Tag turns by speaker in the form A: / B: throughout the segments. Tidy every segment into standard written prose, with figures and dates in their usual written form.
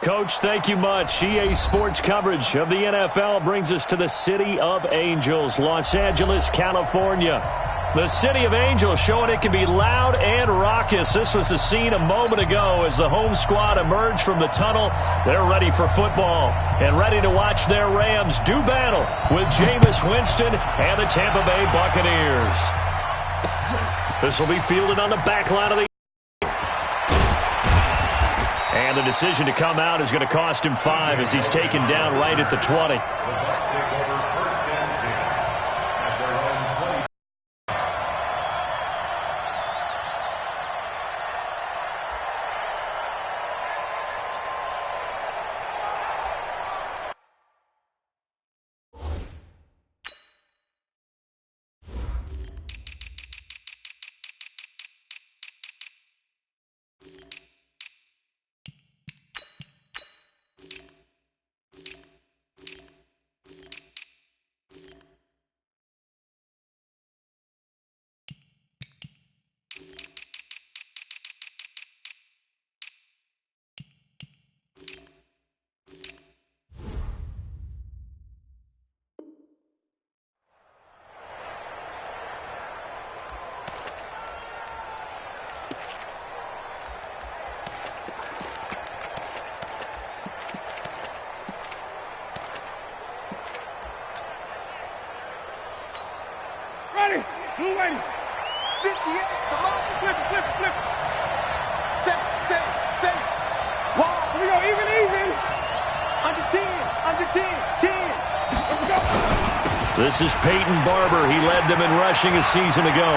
A: Coach, thank you much. EA Sports coverage of the NFL brings us to the City of Angels, Los Angeles, California. The City of Angels showing it can be loud and raucous. This was the scene a moment ago as the home squad emerged from the tunnel. They're ready for football and ready to watch their Rams do battle with Jameis Winston and the Tampa Bay Buccaneers. This will be fielded on the back line of the... And the decision to come out is going to cost him 5 as he's taken down right at the 20.
B: Blue lady. 58. Come on. Flip it. Set. Wow. Here we go. Even. Under 10. 10. Here we go.
A: This is Peyton Barber. He led them in rushing a season ago.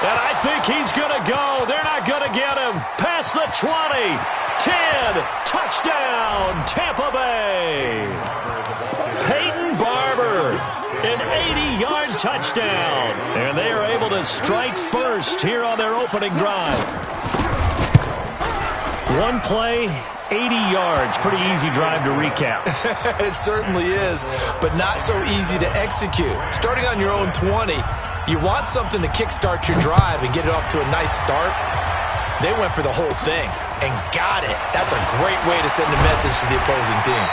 A: And I think he's going to go. They're not going to get him. Past the 20. 10. Touchdown, Tampa Bay. Peyton Barber. An 80-yard touchdown. And they are able to strike first here on their opening drive. One play, 80 yards. Pretty easy drive to recap.
C: It certainly is, but not so easy to execute. Starting on your own 20, you want something to kickstart your drive and get it off to a nice start. They went for the whole thing and got it. That's a great way to send a message to the opposing team.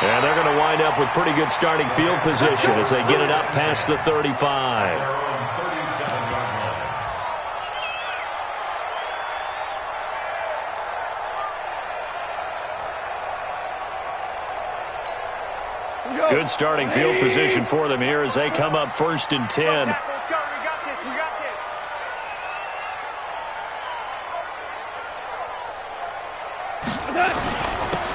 A: And they're going to wind up with pretty good starting field position as they get it up past the 35. Good starting field position for them here as they come up 1st and 10.
B: Let's go. We got this.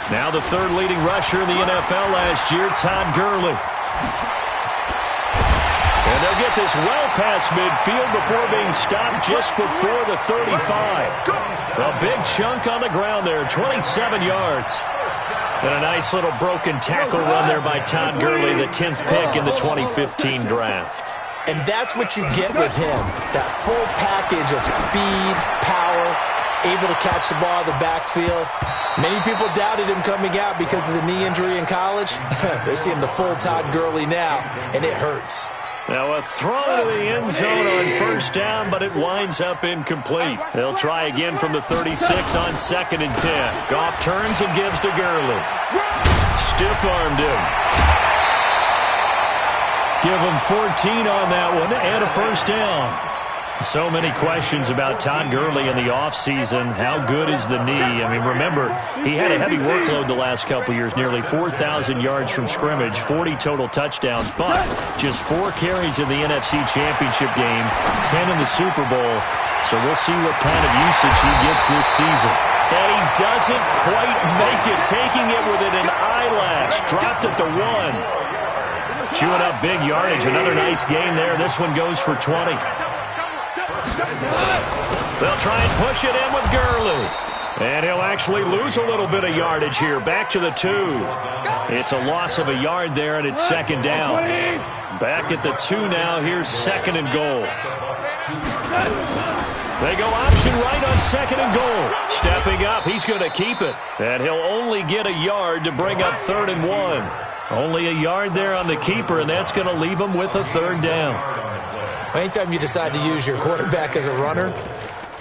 A: Now the third leading rusher in the NFL last year, Todd Gurley. And they'll get this well past midfield before being stopped just before the 35. A big chunk on the ground there, 27 yards. And a nice little broken tackle run there by Todd Gurley, the 10th pick in the 2015 draft.
C: And that's what you get with him, that full package of speed, power, able to catch the ball in the backfield. Many people doubted him coming out because of the knee injury in college. They're seeing the full Todd Gurley now, and it hurts.
A: Now a throw to the end zone on 1st down, but it winds up incomplete. They'll try again from the 36 on 2nd and 10. Goff turns and gives to Gurley. Stiff-armed him. Give him 14 on that one and a 1st down. So many questions about Todd Gurley in the offseason. How good is the knee? I mean, remember, he had a heavy workload the last couple years, nearly 4,000 yards from scrimmage, 40 total touchdowns, but just 4 carries in the NFC Championship game, 10 in the Super Bowl. So we'll see what kind of usage he gets this season. And he doesn't quite make it, taking it within an eyelash. Dropped at the 1. Chewing up big yardage. Another nice gain there. This one goes for 20. They'll try and push it in with Gurley. And he'll actually lose a little bit of yardage here. Back to the 2. It's a loss of a yard there, and it's 2nd down. Back at the 2 now. Here's 2nd and goal. They go option right on 2nd and goal. Stepping up, he's going to keep it. And he'll only get a yard to bring up 3rd and 1. Only a yard there on the keeper, and that's going to leave him with a 3rd down.
C: Anytime you decide to use your quarterback as a runner,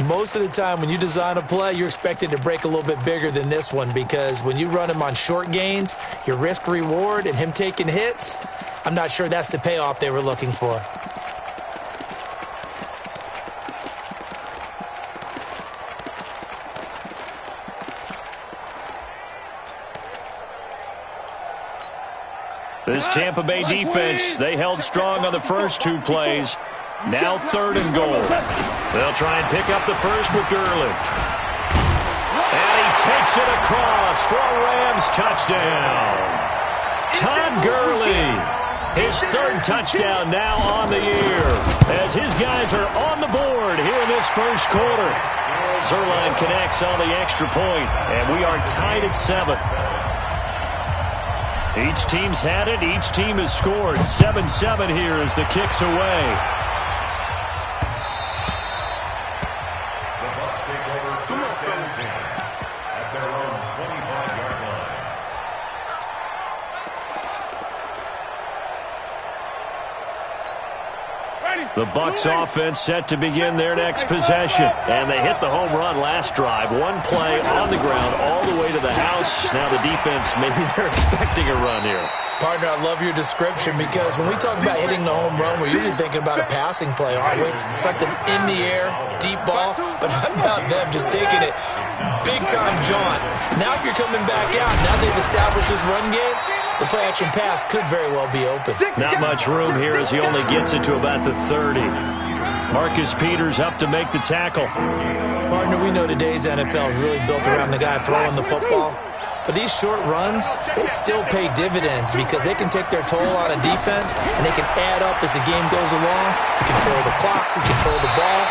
C: Most of the time when you design a play, you're expected to break a little bit bigger than this one because when you run him on short gains, your risk-reward and him taking hits, I'm not sure that's the payoff they were looking for.
A: This Tampa Bay defense, they held strong on the first 2 plays. Now 3rd and goal. They'll try and pick up the first with Gurley. And he takes it across for a Rams touchdown. Todd Gurley, his 3rd touchdown now on the year, as his guys are on the board here in this first quarter. Zerline connects on the extra point, and we are tied at 7. Each team's had it. Each team has scored. 7-7 here as the kick's away. The Bucs offense set to begin their next possession. And they hit the home run last drive. 1 play on the ground all the way to the house. Now the defense, maybe they're expecting a run here.
C: Partner, I love your description because when we talk about hitting the home run, we're usually thinking about a passing play, aren't we? Something in the air, deep ball. But how about them just taking it big-time jaunt? Now if you're coming back out, now they've established this run game, the play-action pass could very well be open.
A: Not much room here as he only gets it to about the 30. Marcus Peters up to make the tackle.
C: Partner, we know today's NFL is really built around the guy throwing the football. But these short runs, they still pay dividends because they can take their toll on a defense and they can add up as the game goes along. You control the clock, you control the ball,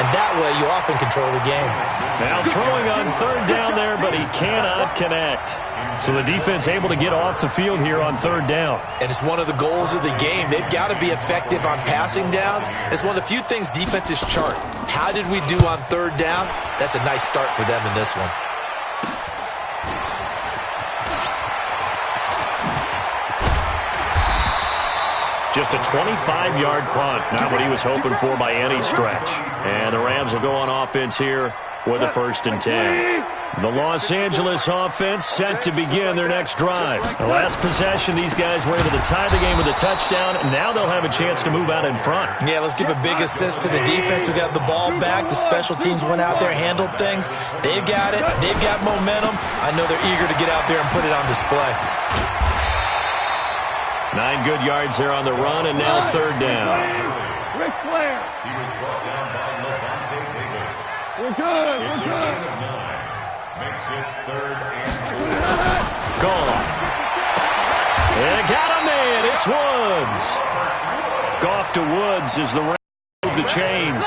C: and that way you often control the game.
A: Now throwing on 3rd down there, but he cannot connect. So the defense able to get off the field here on 3rd down.
C: And it's one of the goals of the game. They've got to be effective on passing downs. It's one of the few things defenses chart. How did we do on 3rd down? That's a nice start for them in this one.
A: Just a 25-yard punt. Not what he was hoping for by any stretch. And the Rams will go on offense here with a 1st and 10. The Los Angeles offense set to begin their next drive. The last possession, these guys were able to tie the game with a touchdown. Now they'll have a chance to move out in front.
C: Yeah, let's give a big assist to the defense who got the ball back. The special teams went out there, handled things. They've got it. They've got momentum. I know they're eager to get out there and put it on display.
A: 9 good yards there on the run, and now 3rd down.
B: Ric Flair. He was brought down by Levante David. We're good. We're good. Makes it 3rd and 2.
A: Goff. And got a man. It's Woods. Goff to Woods as the Rams move the chains.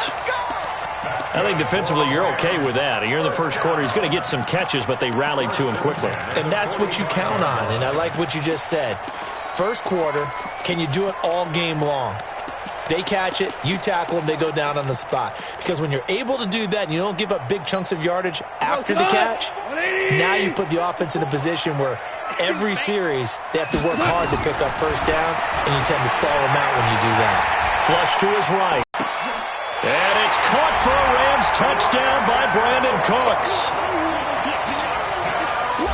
A: I think defensively you're okay with that. Here in the first quarter, he's going to get some catches, but they rallied to him quickly.
C: And that's what you count on, and I like what you just said. First quarter, can you do it all game long? They catch it, you tackle them, they go down on the spot. Because when you're able to do that and you don't give up big chunks of yardage after the catch, now you put the offense in a position where every series they have to work hard to pick up first downs, and you tend to stall them out when you do that.
A: Flush to his right. And it's caught for a Rams touchdown by Brandon Cooks.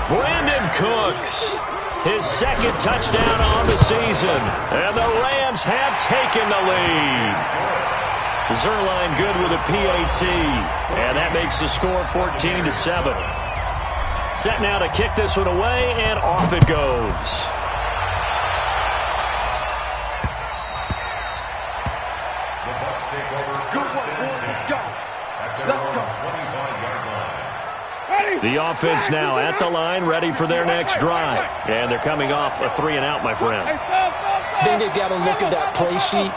A: Brandon Cooks. His 2nd touchdown on the season. And the Rams have taken the lead. Zerline good with a PAT. And that makes the score 14-7. Set now to kick this one away, and off it goes.
B: Good work, boys. Let's go. Let's go.
A: The offense now at the line, ready for their next drive. And they're coming off a 3-and-out, my friend.
C: I think they've got to look at that play sheet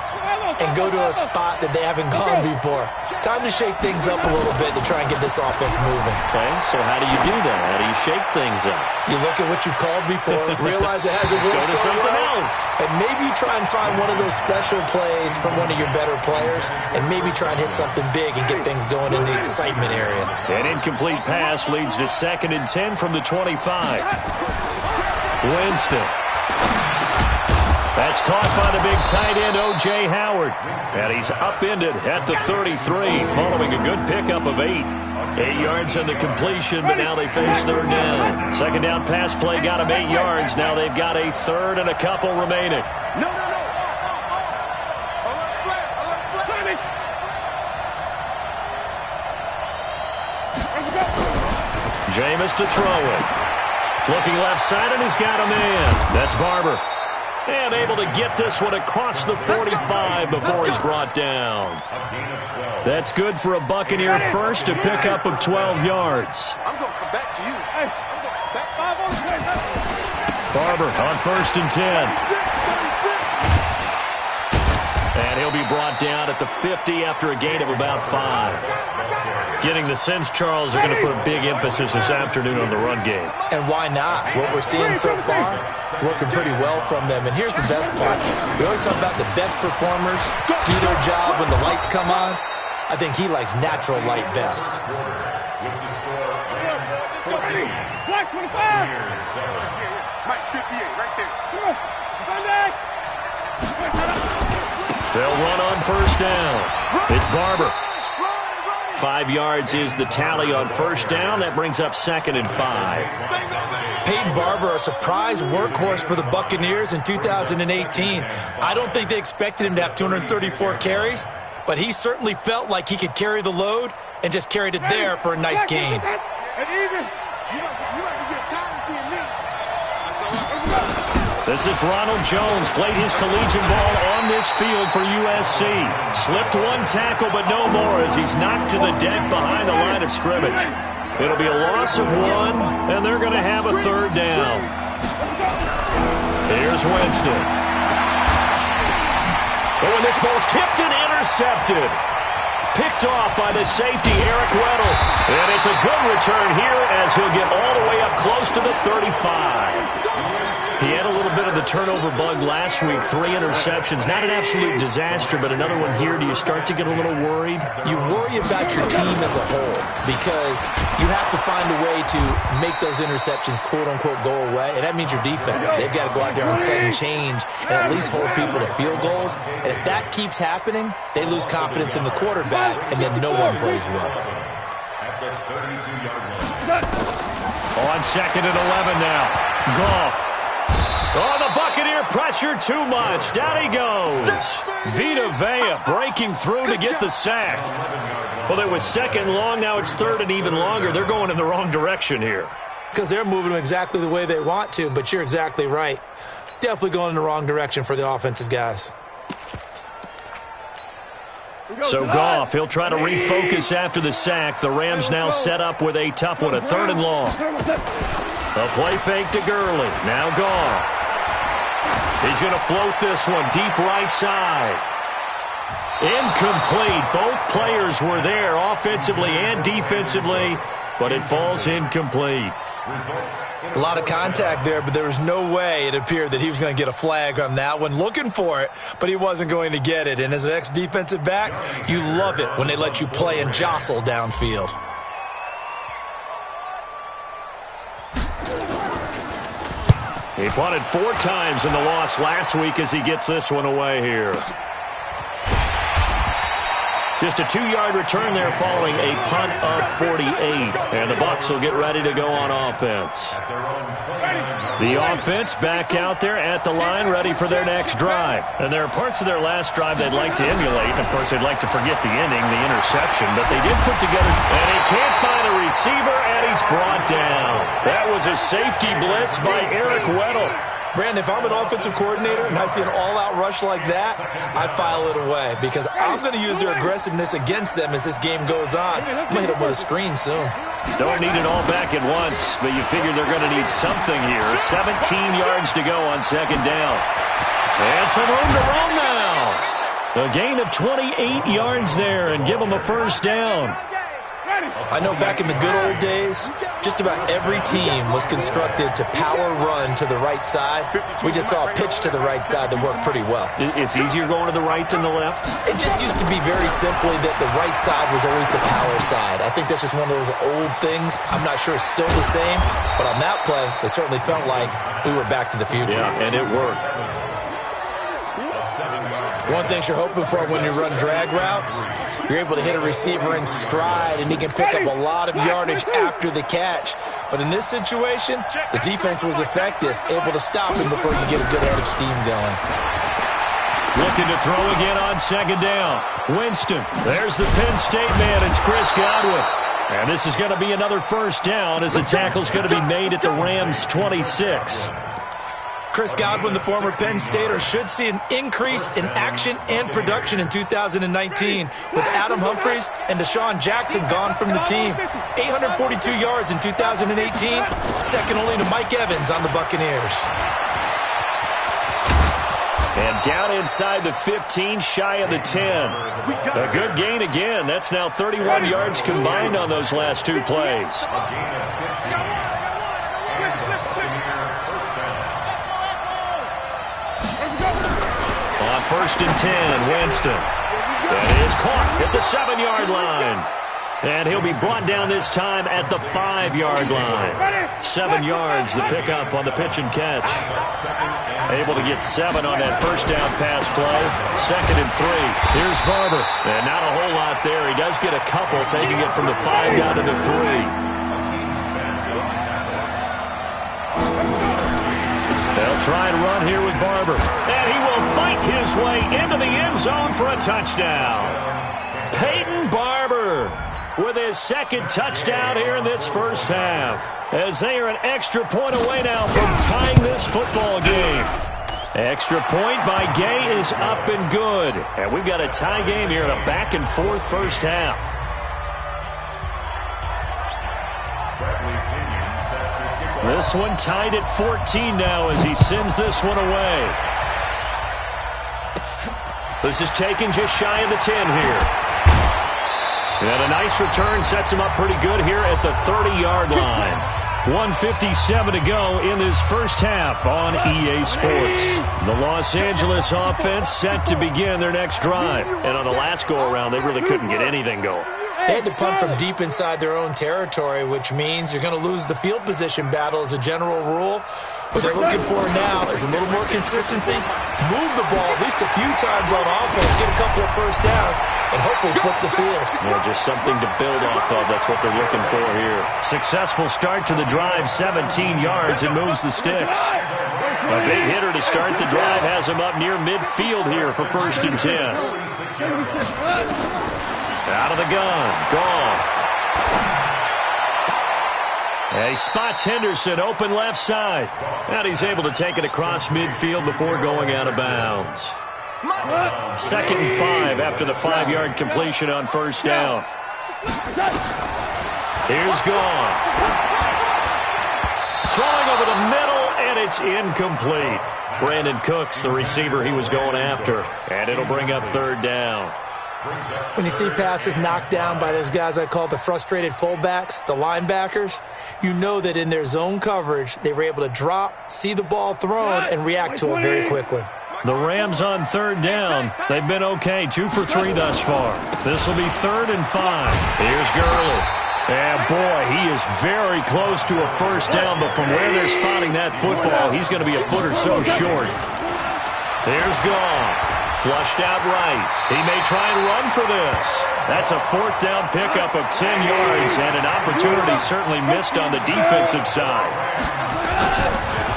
C: and go to a spot that they haven't gone before. Time to shake things up a little bit to try and get this offense moving.
A: Okay, so how do you do that? How do you shake things up?
C: You look at what you've called before, realize it hasn't worked
A: Go to something else.
C: and maybe you try and find one of those special plays from one of your better players, and maybe try and hit something big and get things going in the excitement area.
A: An incomplete pass leads to 2nd and 10 from the 25. Winston. That's caught by the big tight end, O.J. Howard. And he's upended at the 33, following a good pickup of 8. 8 yards on the completion, but now they face third down. Second down pass play got him 8 yards. Now they've got a third and a couple remaining. Jameis to throw it. Looking left side, and he's got a man. That's Barber. And able to get this one across the 45 before he's brought down. That's good for a Buccaneer first, a pickup of 12 yards.
B: I'm going to come back to you. Hey, I'm going back 5 on the play.
A: Barber on 1st and 10. And he'll be brought down at the 50 after a gain of about 5. Getting the sense Charles are going to put a big emphasis this afternoon on the run game.
C: And why not? What we're seeing so far is working pretty well from them. And here's the best part. We always talk about the best performers do their job when the lights come on. I think he likes natural light best.
B: Black 25. Mike 58 right there. Come on. Contact.
A: They'll run on 1st down. It's Barber. 5 yards is the tally on 1st down. That brings up 2nd and 5.
C: Peyton Barber, a surprise workhorse for the Buccaneers in 2018. I don't think they expected him to have 234 carries, but he certainly felt like he could carry the load and just carried it there for a nice gain.
A: This is Ronald Jones, played his collegiate ball on this field for USC. Slipped one tackle, but no more as he's knocked to the deck behind the line of scrimmage. It'll be a loss of 1, and they're going to have a 3rd down. Here's Winston. Oh, and this ball's tipped and intercepted. Picked off by the safety, Eric Weddle. And it's a good return here as he'll get all the way up close to the 35. He had a little bit of the turnover bug last week, 3 interceptions. Not an absolute disaster, but another one here. Do you start to get a little worried?
C: You worry about your team as a whole because you have to find a way to make those interceptions, quote-unquote, go away, and that means your defense. They've got to go out there on sudden change and at least hold people to field goals. And if that keeps happening, they lose confidence in the quarterback, and then no one plays well.
A: On 2nd and 11 now. Goff. Oh, the Buccaneer pressure too much. Down he goes. Vita Vea breaking through to get the sack. Well, it was 2nd long. Now it's 3rd and even longer. They're going in the wrong direction here.
C: Because they're moving them exactly the way they want to, but you're exactly right. Definitely going in the wrong direction for the offensive guys.
A: So Goff, he'll try to refocus after the sack. The Rams now set up with a tough one, a 3rd and long. A play fake to Gurley. Now Goff. He's going to float this one deep right side. Incomplete. Both players were there offensively and defensively, but it falls incomplete.
C: A lot of contact there, but there was no way it appeared that he was going to get a flag on that one. Looking for it, but he wasn't going to get it. And as an ex-defensive back, you love it when they let you play and jostle downfield.
A: He punted 4 times in the loss last week as he gets this one away here. Just a 2-yard return there following a punt of 48. And the Bucs will get ready to go on offense. The offense back out there at the line, ready for their next drive. And there are parts of their last drive they'd like to emulate. Of course, they'd like to forget the ending, the interception. But they did put together, and he can't find a receiver, and he's brought down. That was a safety blitz by Eric Weddle.
C: Brandon, if I'm an offensive coordinator and I see an all-out rush like that, I file it away because I'm going to use their aggressiveness against them as this game goes on. I'm going to hit them with a screen soon.
A: Don't need it all back at once, but you figure they're going to need something here. 17 yards to go on 2nd down. And some room to roam now. A gain of 28 yards there and give them a 1st down.
C: I know back in the good old days, just about every team was constructed to power run to the right side. We just saw a pitch to the right side that worked pretty well.
A: It's easier going to the right than the left?
C: It just used to be very simply that the right side was always the power side. I think that's just one of those old things. I'm not sure it's still the same, but on that play, it certainly felt like we were back to the future.
A: Yeah, and it worked.
C: One thing you're hoping for when you run drag routes, you're able to hit a receiver in stride, and he can pick up a lot of yardage after the catch. But in this situation, the defense was effective, able to stop him before you get a good head of steam going.
A: Looking to throw again on second down. Winston, there's the Penn State man. It's Chris Godwin. And this is going to be another first down as the tackle's going to be made at the Rams' 26.
C: Chris Godwin, the former Penn Stater, should see an increase in action and production in 2019 with Adam Humphries and Deshaun Jackson gone from the team. 842 yards in 2018, second only to Mike Evans on the Buccaneers.
A: And down inside the 15, shy of the 10. A good gain again. That's now 31 yards combined on those last two plays. On first and 10, Winston. That is caught at the 7-yard line. And he'll be brought down this time at the 5-yard line. 7 yards, the pickup on the pitch and catch. Able to get 7 on that first down pass play. Second and 3. Here's Barber. And not a whole lot there. He does get a couple, taking it from the 5 down to the 3. They'll try and run here with Barber. And he will fight his way into the end zone for a touchdown. Peyton Barber with his second touchdown here in this first half, as they are an extra point away now from tying this football game. Extra point by Gay is up and good. And we've got a tie game here in a back-and-forth first half. This one tied at 14 now as he sends this one away. This is taken just shy of the 10 here. And a nice return sets him up pretty good here at the 30-yard line. 1:57 to go in this first half on EA Sports. The Los Angeles offense set to begin their next drive. And on the last go-around, they really couldn't get anything going.
C: They had to punt from deep inside their own territory, which means you're going to lose the field position battle as a general rule. What they're looking for now is a little more consistency, move the ball at least a few times on offense, get a couple of first downs, and hopefully flip the field.
A: Yeah, just something to build off of. That's what they're looking for here. Successful start to the drive, 17 yards, and moves the sticks. A big hitter to start the drive has him up near midfield here for first and 10. Out of the gun, Goff. And he spots Henderson open left side. And he's able to take it across midfield before going out of bounds. Second and 5 after the 5-yard completion on first down. Here's Goff. Throwing over the middle, and it's incomplete. Brandon Cooks, the receiver he was going after. And it'll bring up third down.
C: When you see passes knocked down by those guys I call the frustrated fullbacks, the linebackers, you know that in their zone coverage, they were able to drop, see the ball thrown, and react to it very quickly.
A: The Rams on third down. They've been okay, 2 for 3 thus far. This will be 3rd and 5. Here's Gurley. And boy, he is very close to a first down, but from where they're spotting that football, he's going to be a foot or so short. Here's Goff. Flushed out right. He may try and run for this. That's a 4th down pickup of 10 yards and an opportunity certainly missed on the defensive side.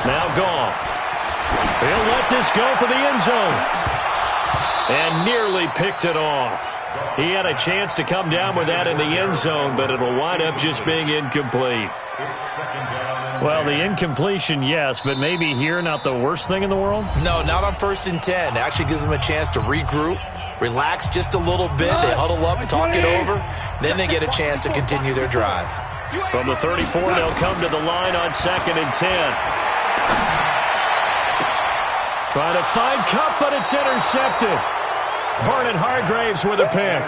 A: Now Goff. He'll let this go for the end zone. And nearly picked it off. He had a chance to come down with that in the end zone, but it'll wind up just being incomplete. Well, the incompletion, yes, but maybe here not the worst thing in the world?
C: No, not on first and 10. It actually gives them a chance to regroup, relax just a little bit. They huddle up, talk it over. Then they get a chance to continue their drive.
A: From the 34, they'll come to the line on 2nd and 10. Trying to find Kupp, but it's intercepted. Vernon Hargreaves with a pick.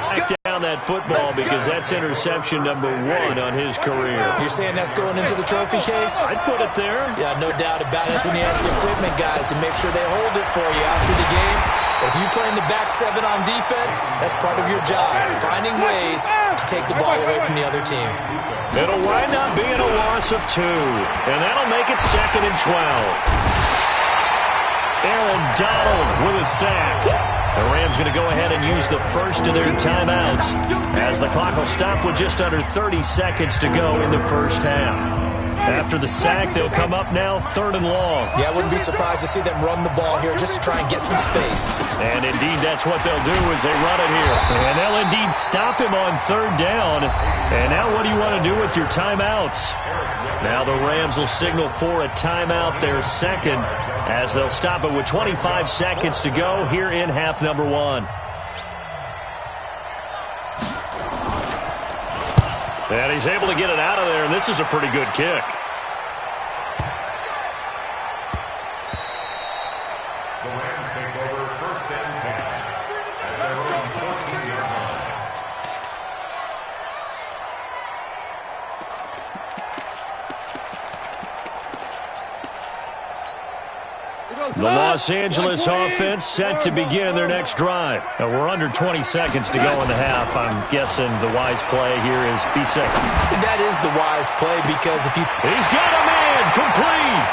A: Back down that football because that's interception number 1 on his career.
C: You're saying that's going into the trophy case?
A: I'd put it there.
C: Yeah, no doubt about it. That's when you ask the equipment guys to make sure they hold it for you after the game. But if you play in the back 7 on defense, that's part of your job, finding ways to take the ball away from the other team.
A: It'll wind up being a loss of 2, and that'll make it 2nd and 12. Aaron Donald with a sack. The Rams going to go ahead and use the first of their timeouts as the clock will stop with just under 30 seconds to go in the first half. After the sack, they'll come up now 3rd and long.
C: Yeah, I wouldn't be surprised to see them run the ball here just to try and get some space.
A: And indeed, that's what they'll do as they run it here. And they'll indeed stop him on 3rd down. And now what do you want to do with your timeouts? Now the Rams will signal for a timeout, their second, as they'll stop it with 25 seconds to go here in half number 1. And he's able to get it out of there, and this is a pretty good kick.
B: The Rams take over 1st and 10 at their own 14-yard line.
A: The Los Angeles offense set to begin their next drive. Now we're under 20 seconds to go in the half. I'm guessing the wise play here is be safe.
C: That is the wise play because if you...
A: He's got a man complete.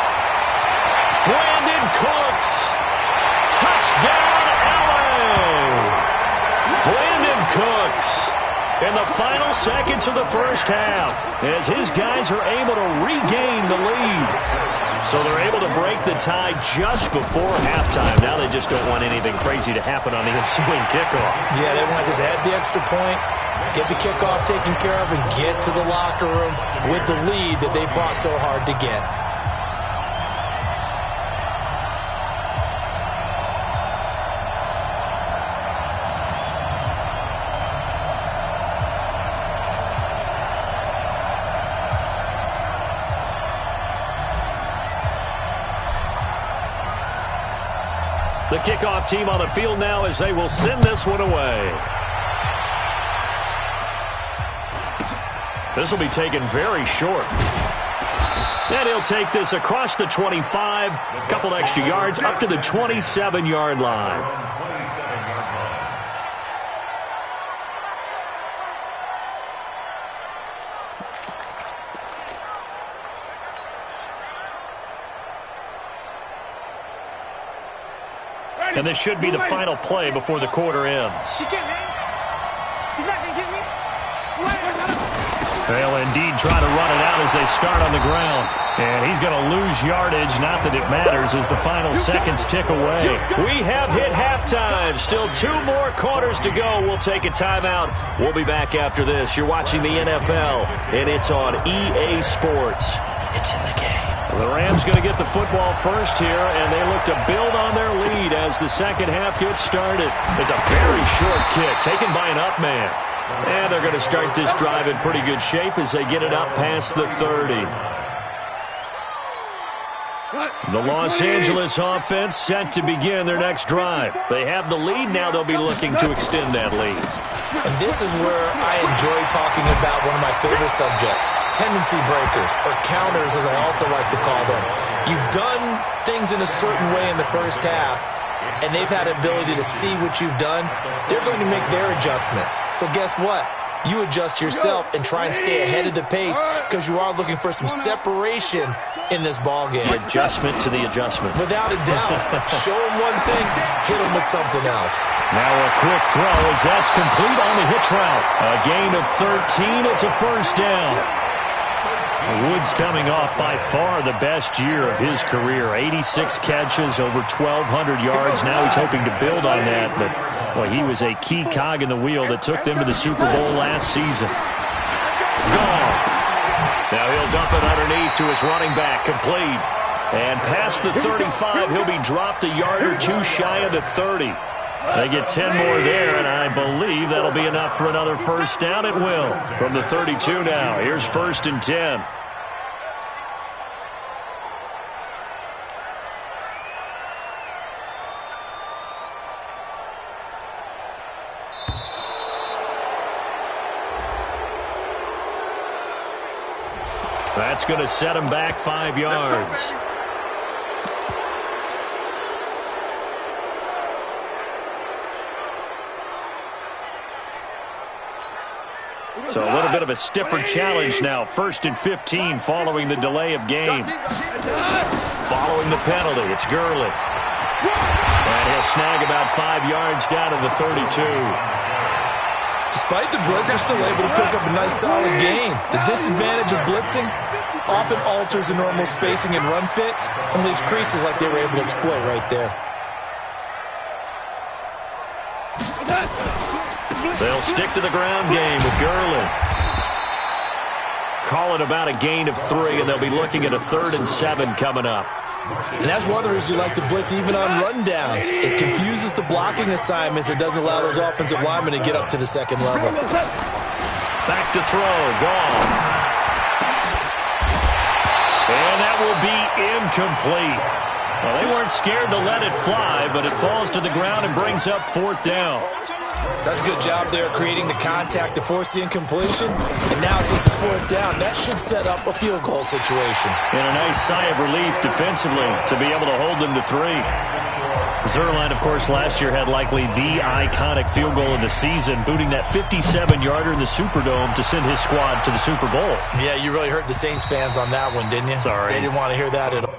A: Brandon Cooks. Touchdown, LA. Brandon Cooks in the final seconds of the first half as his guys are able to regain the lead. So they're able to break the tie just before halftime. Now they just don't want anything crazy to happen on the ensuing kickoff.
C: Yeah, they want to just add the extra point, get the kickoff taken care of, and get to the locker room with the lead that they fought so hard to get.
A: The kickoff team on the field now as they will send this one away. This will be taken very short. And he'll take this across the 25, a couple extra yards, up to the 27-yard line. And this should be the final play before the quarter ends. They'll indeed try to run it out as they start on the ground. And he's going to lose yardage. Not that it matters as the final seconds tick away. We have hit halftime. Still 2 more quarters to go. We'll take a timeout. We'll be back after this. You're watching the NFL, and it's on EA Sports. It's in the game. The Rams going to get the football first here, and they look to build on their lead as the second half gets started. It's a very short kick taken by an up man. And they're going to start this drive in pretty good shape as they get it up past the 30. The Los Angeles offense set to begin their next drive. They have the lead. Now they'll be looking to extend that lead.
C: And this is where I enjoy talking about one of my favorite subjects, tendency breakers, or counters as I also like to call them. You've done things in a certain way in the first half, and they've had the ability to see what you've done. They're going to make their adjustments. So guess what? You adjust yourself and try and stay ahead of the pace because you are looking for some separation in this ball game.
A: Adjustment to the adjustment.
C: Without a doubt. Show them one thing, hit them with something else.
A: Now a quick throw as that's complete on the hitch route. A gain of 13. It's a first down. Woods coming off by far the best year of his career. 86 catches, over 1,200 yards. Now he's hoping to build on that, but well, he was a key cog in the wheel that took them to the Super Bowl last season. Gone. Now he'll dump it underneath to his running back, complete. And past the 35, he'll be dropped a yard or two shy of the 30. They get 10 more there, and I believe that'll be enough for another first down. It will. From the 32 now, here's 1st and 10. That's going to set him back 5 yards. So a little bit of a stiffer challenge now. 1st and 15 following the delay of game. Following the penalty, it's Gurley. And he'll snag about 5 yards down to the 32.
C: Despite the blitz, they're still able to pick up a nice solid gain. The disadvantage of blitzing often alters the normal spacing and run fits and leaves creases like they were able to exploit right there.
A: They'll stick to the ground game with Gurley. Call it about a gain of 3, and they'll be looking at a 3rd and 7 coming up.
C: And that's one of the reasons you like to blitz even on rundowns. It confuses the blocking assignments. It doesn't allow those offensive linemen to get up to the second level.
A: Back to throw. Gone. And that will be incomplete. Well, they weren't scared to let it fly, but it falls to the ground and brings up 4th down.
C: That's a good job there creating the contact to force the incompletion. And now since it's 4th down, that should set up a field goal situation.
A: And a nice sigh of relief defensively to be able to hold them to 3. Zuerlein, of course, last year had likely the iconic field goal of the season, booting that 57-yarder in the Superdome to send his squad to the Super Bowl.
C: Yeah, you really hurt the Saints fans on that one, didn't you?
A: Sorry.
C: They didn't want to hear that at all.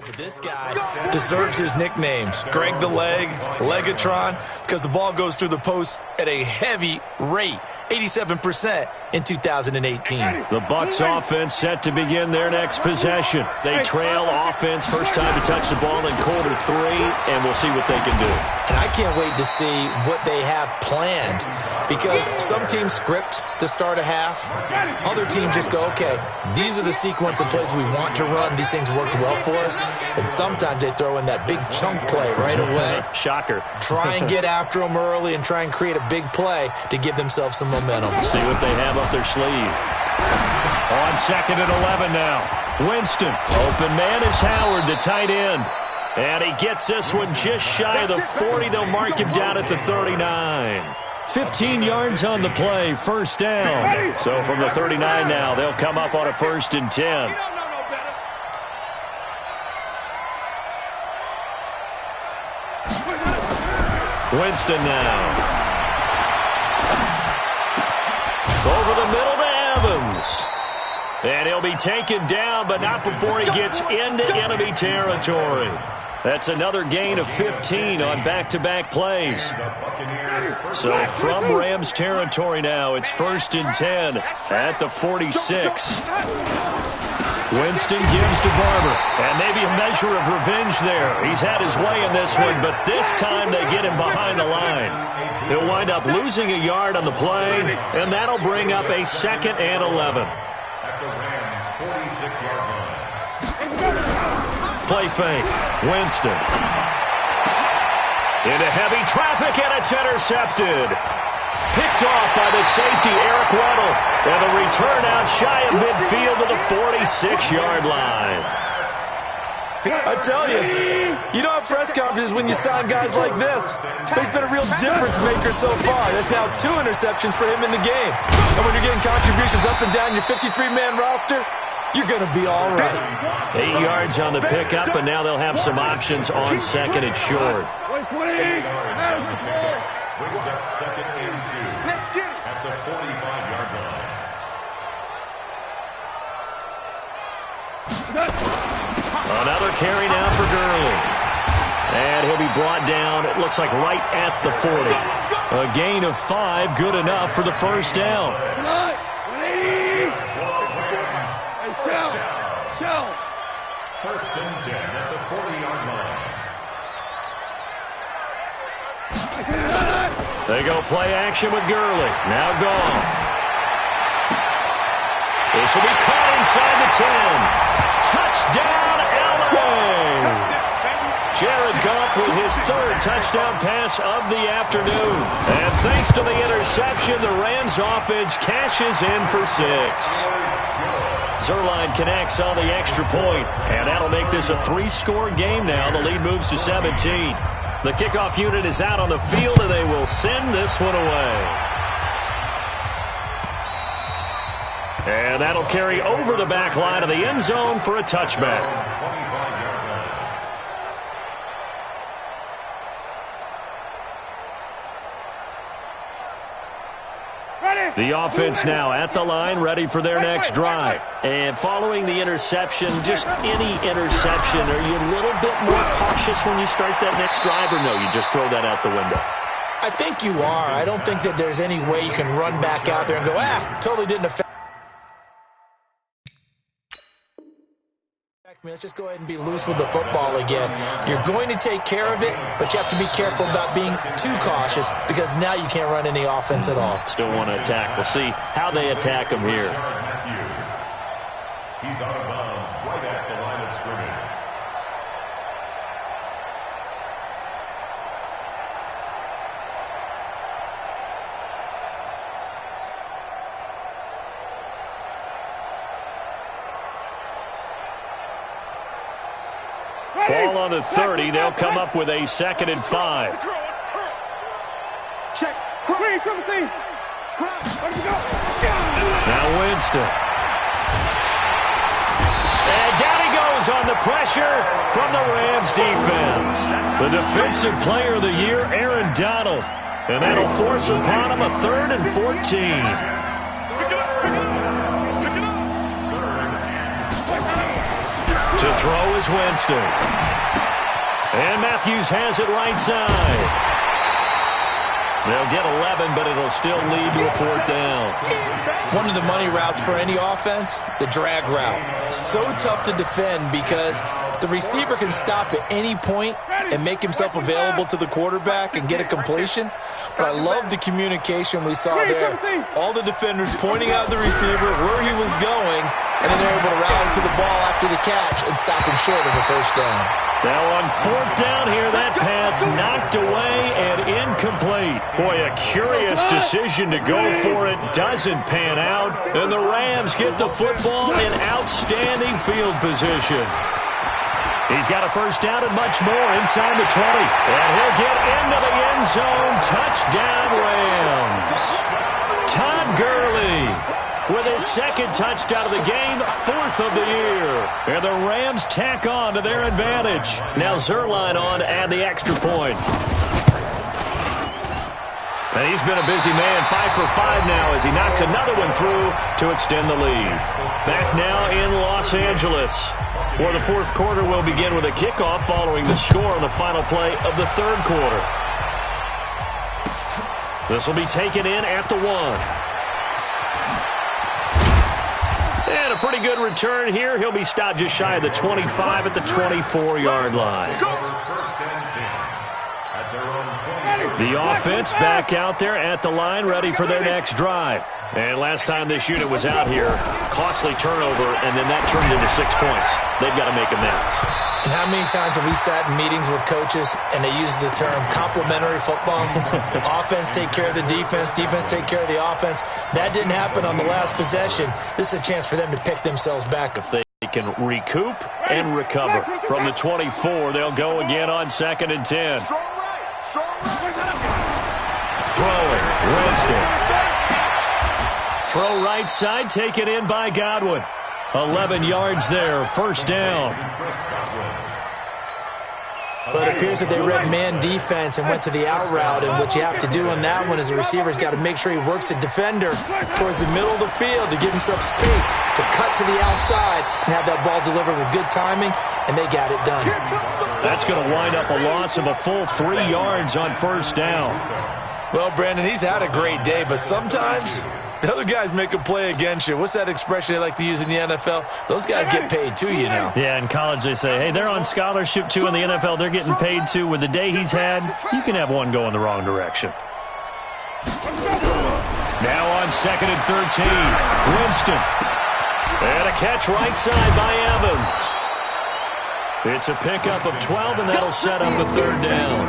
C: But this guy deserves his nicknames. Greg the Leg, Legatron, because the ball goes through the post at a heavy rate, 87% in 2018.
A: The Bucs offense set to begin their next possession. They trail offense, first time to touch the ball in quarter 3, and we'll see what they can do.
C: And I can't wait to see what they have planned, because some teams script to start a half. Other teams just go, okay, these are the sequence of plays we want to run. These things worked well for us. And sometimes they throw in that big chunk play right away.
A: Shocker.
C: Try and get after them early and try and create a big play to give themselves some momentum.
A: See what they have up their sleeve. On 2nd and 11 now. Winston. Open man is Howard, the tight end. And he gets this one just shy of the 40. They'll mark him down at the 39. 15 yards on the play, 1st down. So from the 39 now, they'll come up on a 1st and 10. Winston now. Over the middle to Evans. And he'll be taken down, but not before he gets into enemy territory. That's another gain of 15 on back-to-back plays. So from Rams territory now, it's 1st and 10 at the 46. Winston gives to Barber, and maybe a measure of revenge there. He's had his way in this one, but this time they get him behind the line. He'll wind up losing a yard on the play, and that'll bring up a 2nd and 11.
B: At the Rams' 46-yard line.
A: Play fake. Winston. Into heavy traffic, and it's intercepted. Picked off by the safety, Eric Weddle. And the return out shy of midfield to the 46-yard line.
C: I tell you, you don't have press conferences when you sign guys like this. He's been a real difference maker so far. There's now 2 interceptions for him in the game. And when you're getting contributions up and down your 53-man roster, you're going to be all right.
A: 8 yards on the pickup, and now they'll have some options on 2nd and short.
B: Brings up 2nd and 2 at the 45-yard line.
A: Another carry now for Gurley. And he'll be brought down, it looks like right at the 40. A gain of 5, good enough for the 1st down.
B: First and 10 at the 40-yard line.
A: They go play action with Gurley. Now Goff. This will be caught inside the 10. Touchdown, LA! Jared Goff with his third touchdown pass of the afternoon. And thanks to the interception, the Rams offense cashes in for 6. Zerline connects on the extra point, and that'll make this a 3-score game now. The lead moves to 17. The kickoff unit is out on the field, and they will send this one away. And that'll carry over the back line of the end zone for a touchback. The offense now at the line, ready for their next drive. And following the interception, just any interception, are you a little bit more cautious when you start that next drive, or no, you just throw that out the window?
C: I think you are. I don't think that there's any way you can run back out there and go, totally didn't affect. Let's just go ahead and be loose with the football again. You're going to take care of it, but you have to be careful about being too cautious because now you can't run any offense at all.
A: Still want to attack. We'll see how they attack him here.
B: He's out of bounds right at the line of scrimmage.
A: Ball on the 30. They'll come up with a 2nd and 5.
B: Check.
A: Now Winston. And down he goes on the pressure from the Rams defense. The defensive player of the year, Aaron Donald. And that'll force upon him a 3rd and 14. To throw is Winston. And Matthews has it right side. They'll get 11, but it'll still lead to a 4th down.
C: One of the money routes for any offense, the drag route. So tough to defend because the receiver can stop at any point and make himself available to the quarterback and get a completion. But I love the communication we saw there. All the defenders pointing out the receiver, where he was going, and then they're able to rally to the ball after the catch and stop him short of a 1st down.
A: Now on 4th down here, that pass knocked away and incomplete. Boy, a curious decision to go for it. Doesn't pan out. And the Rams get the football in outstanding field position. He's got a 1st down and much more inside the 20. And he'll get into the end zone. Touchdown, Rams. Todd Gurley with his 2nd touchdown of the game, 4th of the year. And the Rams tack on to their advantage. Now Zerline on to add the extra point. And he's been a busy man, 5 for 5 now as he knocks another one through to extend the lead. Back now in Los Angeles, where the 4th quarter will begin with a kickoff following the score on the final play of the 3rd quarter. This will be taken in at the 1. And a pretty good return here. He'll be stopped just shy of the 25 at the 24-yard line. The offense back out there at the line, ready for their next drive. And last time this unit was out here, costly turnover, and then that turned into 6 points. They've got to make amends.
C: And how many times have we sat in meetings with coaches and they use the term complementary football? Offense take care of the defense, defense take care of the offense. That didn't happen on the last possession. This is a chance for them to pick themselves back.
A: If they can recoup and recover. From the 24, they'll go again on 2nd and 10. Throwing, Winston. Throw right side, taken in by Godwin. 11 yards there, 1st down.
C: But it appears that they read man defense and went to the out route, and what you have to do on that one is the receiver's got to make sure he works the defender towards the middle of the field to give himself space to cut to the outside and have that ball delivered with good timing, and they got it done.
A: That's going to wind up a loss of a full 3 yards on 1st down.
C: Well, Brandon, he's had a great day, but sometimes the other guys make a play against you. What's that expression they like to use in the NFL? Those guys get paid too, you know.
A: Yeah, in college they say, hey, they're on scholarship too. In the NFL, they're getting paid too. With the day he's had, you can have one go in the wrong direction. Now on 2nd and 13. Winston. And a catch right side by Evans. It's a pickup of 12, and that'll set up a 3rd down.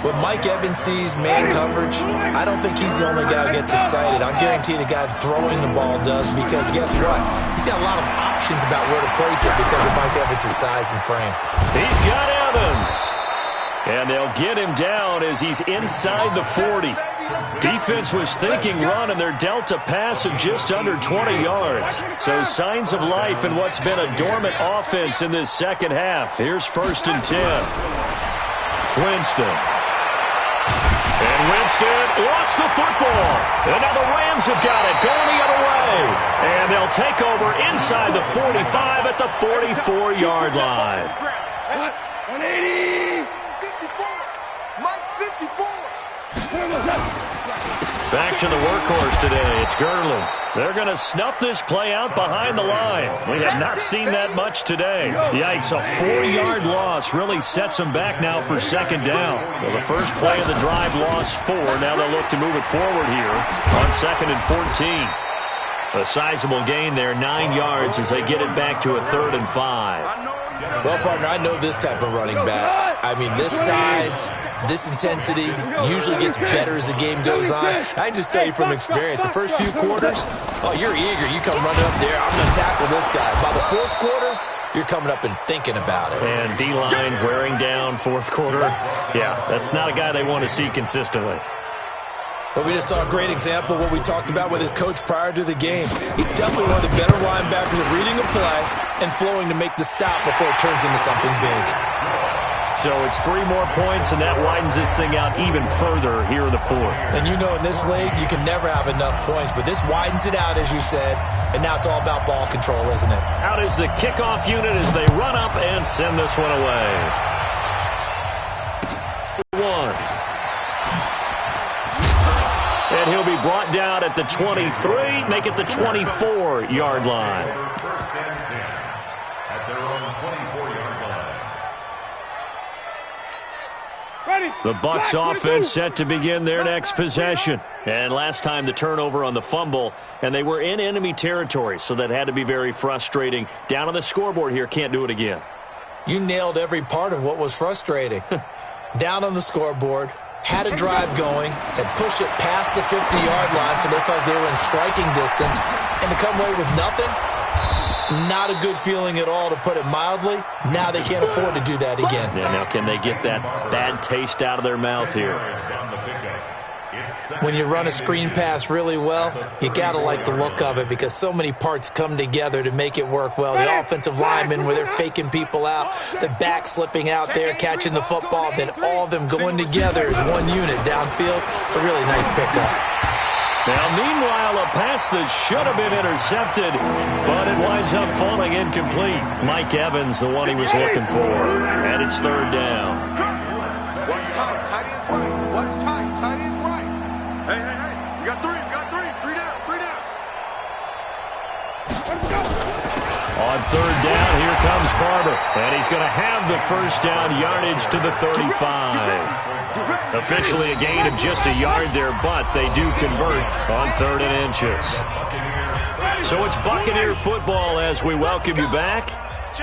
C: When Mike Evans sees man coverage, I don't think he's the only guy who gets excited. I'll guarantee the guy throwing the ball does, because guess what? He's got a lot of options about where to place it because of Mike Evans' size and frame.
A: He's got Evans. And they'll get him down as he's inside the 40. Defense was thinking run, and they're dealt a pass of just under 20 yards. So signs of life in what's been a dormant offense in this second half. Here's 1st and 10. Winston. And Winston lost the football. And now the Rams have got it going the other way. And they'll take over inside the 45 at the 44-yard line.
B: 180.
D: 54. Mike's 54.
A: Back to the workhorse today. It's Gurley. They're going to snuff this play out behind the line. We have not seen that much today. Yikes, a 4-yard loss really sets them back now for 2nd down. Well, the first play of the drive lost 4. Now they'll look to move it forward here on 2nd and 14. A sizable gain there, 9 yards as they get it back to a 3rd and 5.
C: Well, partner, I know this type of running back. I mean, this size, this intensity usually gets better as the game goes on. I can just tell you from experience, the first few quarters, oh, you're eager. You come running up there, I'm going to tackle this guy. By the 4th quarter, you're coming up and thinking about it.
A: And D-line wearing down 4th quarter. Yeah, that's not a guy they want to see consistently.
C: But we just saw a great example of what we talked about with his coach prior to the game. He's definitely one of the better linebackers at reading a play and flowing to make the stop before it turns into something big.
A: So it's 3 more points, and that widens this thing out even further here in the 4th.
C: And you know in this league, you can never have enough points, but this widens it out, as you said, and now it's all about ball control, isn't it?
A: Out is the kickoff unit as they run up and send this one away. 1. And he'll be brought down at the 23, make it the 24-yard line.
B: First and 10 at their own 24-yard line.
A: The Bucs offense set to begin their next possession. And last time the turnover on the fumble, and they were in enemy territory, so that had to be very frustrating. Down on the scoreboard here, can't do it again.
C: You nailed every part of what was frustrating. Down on the scoreboard, had a drive going, had pushed it past the 50-yard line so they felt they were in striking distance, and to come away with nothing, not a good feeling at all, to put it mildly. Now they can't afford to do that again.
A: Yeah, now can they get that bad taste out of their mouth here?
C: When you run a screen pass really well, you got to like the look of it because so many parts come together to make it work well. The offensive linemen where they're faking people out, the back slipping out there, catching the football, then all of them going together as one unit downfield. A really nice pickup.
A: Now, meanwhile, a pass that should have been intercepted, but it winds up falling incomplete. Mike Evans, the one he was looking for, and it's 3rd down.
D: Watch tight, tight is right. Watch tight, tight is right. Hey, hey, hey. We got 3, we got 3. 3 down, 3 down.
A: On 3rd down, here comes Barber, and he's going to have the first down yardage to the 35. Officially a gain of just a yard there, but they do convert on 3rd and inches. So it's Buccaneer football as we welcome you back.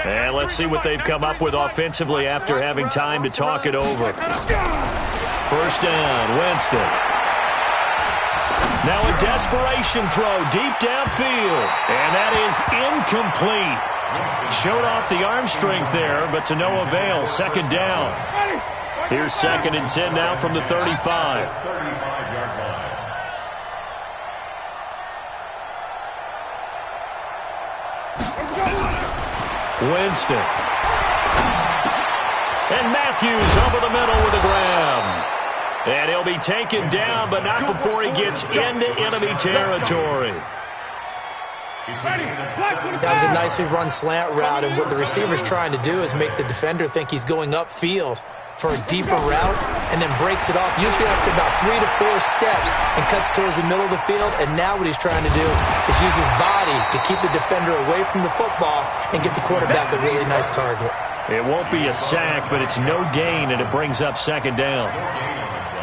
A: And let's see what they've come up with offensively after having time to talk it over. First down, Winston. Now a desperation throw deep downfield, and that is incomplete. Showed off the arm strength there, but to no avail. 2nd down. Here's 2nd and 10 now from the 35.
B: 35-yard line.
A: Winston. And Matthews over the middle with a grab. And he'll be taken down, but not before he gets into enemy territory.
C: That was a nicely run slant route, and what the receiver's trying to do is make the defender think he's going upfield for a deeper route and then breaks it off, usually after about 3 to 4 steps, and cuts towards the middle of the field. And now what he's trying to do is use his body to keep the defender away from the football and get the quarterback a really nice target.
A: It won't be a sack, but it's no gain, and it brings up 2nd down.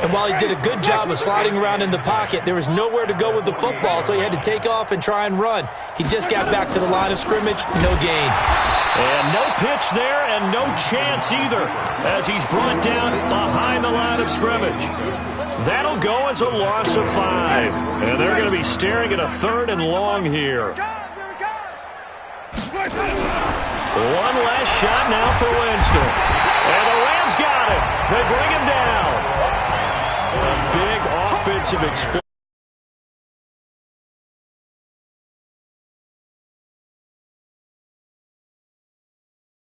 C: And while he did a good job of sliding around in the pocket, there was nowhere to go with the football, so he had to take off and try and run. He just got back to the line of scrimmage, no gain.
A: And no pitch there and no chance either as he's brought down behind the line of scrimmage. That'll go as a loss of 5. And they're going to be staring at a 3rd and long here. One last shot now for Winston. And the Rams got it. They bring him down. A big offensive explosion.